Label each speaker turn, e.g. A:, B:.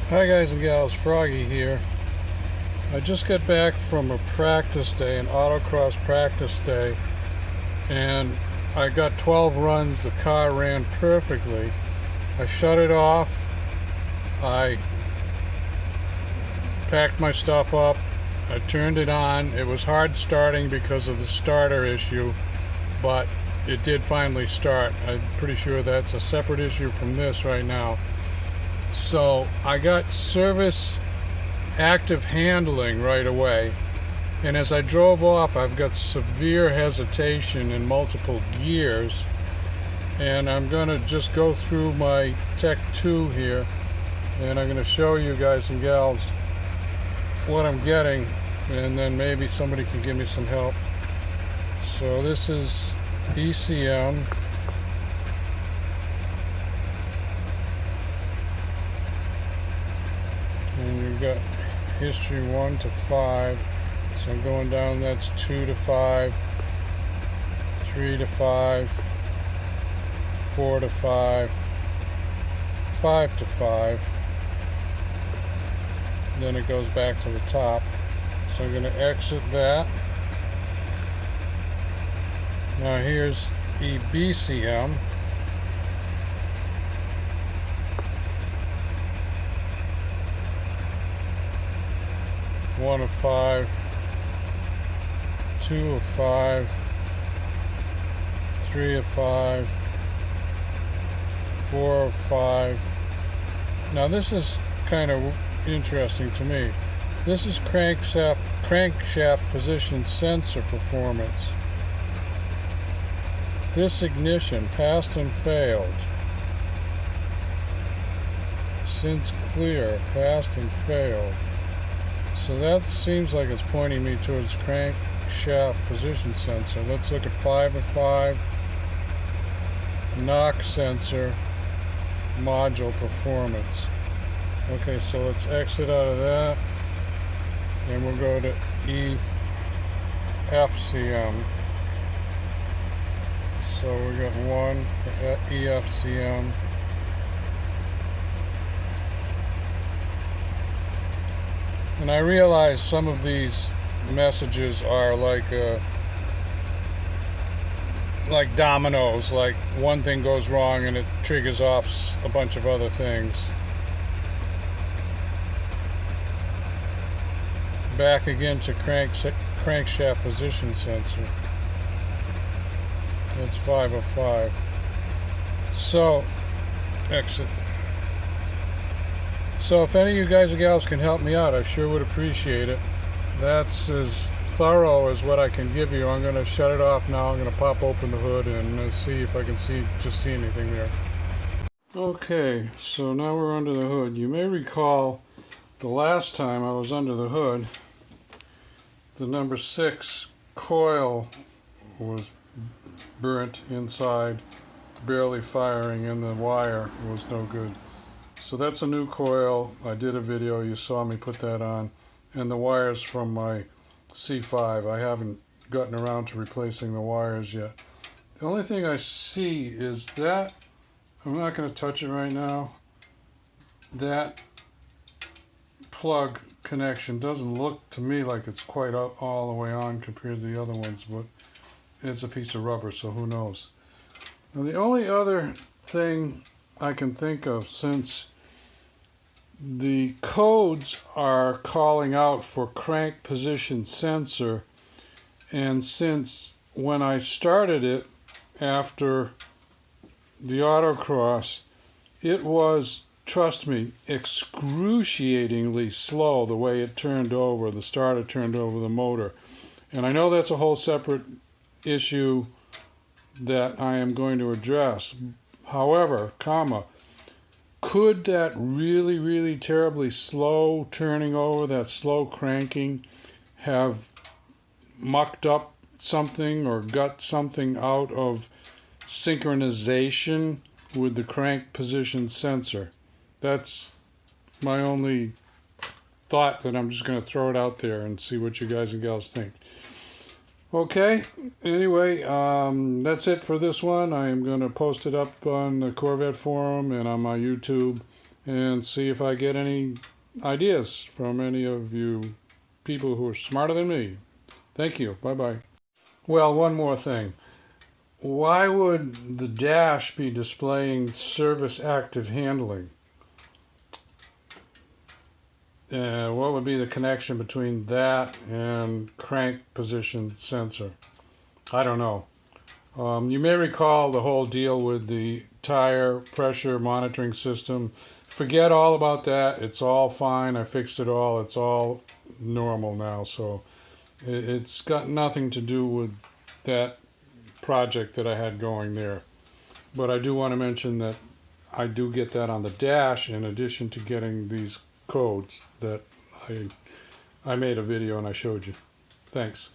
A: Hi guys and gals, Froggy here. I just got back from a practice day, an autocross practice day, and I got 12 runs. The car ran perfectly. I shut it off. I packed my stuff up. I turned it on. It was hard starting because of the starter issue, but it did finally start. I'm pretty sure that's a separate issue from this right now. So I got service active handling right away, and as I drove off I've got severe hesitation in multiple gears, and I'm gonna just go through my Tech2 here and I'm gonna show you guys and gals what I'm getting, and then maybe somebody can give me some help. So this is ECM. And you've got history 1 to 5. So I'm going down, that's 2 to 5, 3 to 5, 4 to 5, 5 to 5. Then it goes back to the top. So I'm going to exit that. Now here's EBCM. One of 5, 2 of 5, 3 of 5, 4 of 5. Now this is kind of interesting to me. This is crankshaft position sensor performance. This ignition passed and failed. Since clear, passed and failed. So that seems like it's pointing me towards crankshaft position sensor. Let's look at 5 of 5. Knock sensor module performance. Okay, so let's exit out of that, and we'll go to EFCM. So we got 1 for EFCM. And I realize some of these messages are like dominoes, like one thing goes wrong and it triggers off a bunch of other things. Back again to crankshaft position sensor. That's 5 of 5. So, exit. So if any of you guys or gals can help me out, I sure would appreciate it. That's as thorough as what I can give you. I'm going to shut it off now. I'm going to pop open the hood and see if I can see anything there. Okay, so now we're under the hood. You may recall the last time I was under the hood, the number 6 coil was burnt inside, barely firing, and the wire was no good. So that's a new coil. I did a video, you saw me put that on, and the wires from my C5. I haven't gotten around to replacing the wires yet. The only thing I see is that, I'm not going to touch it right now, that plug connection doesn't look to me like it's quite all the way on compared to the other ones, but it's a piece of rubber, so who knows. Now the only other thing I can think of, since the codes are calling out for crank position sensor, and since when I started it after the autocross, it was, trust me, excruciatingly slow the way it turned over, the starter turned over the motor. And I know that's a whole separate issue that I am going to address. However, could that really terribly slow turning over, that slow cranking, have mucked up something or got something out of synchronization with the crank position sensor? That's my only thought, that I'm just going to throw it out there and see what you guys and gals think. Okay, anyway, that's it for this one. I am going to post it up on the Corvette forum and on my YouTube, and see if I get any ideas from any of you people who are smarter than me. Thank you. Bye-bye. Well, one more thing. Why would the dash be displaying service active handling? What would be the connection between that and crank position sensor? I don't know. You may recall the whole deal with the tire pressure monitoring system. Forget all about that. It's all fine. I fixed it all. It's all normal now. So it's got nothing to do with that project that I had going there. But I do want to mention that I do get that on the dash in addition to getting these codes that I made a video and I showed you. Thanks.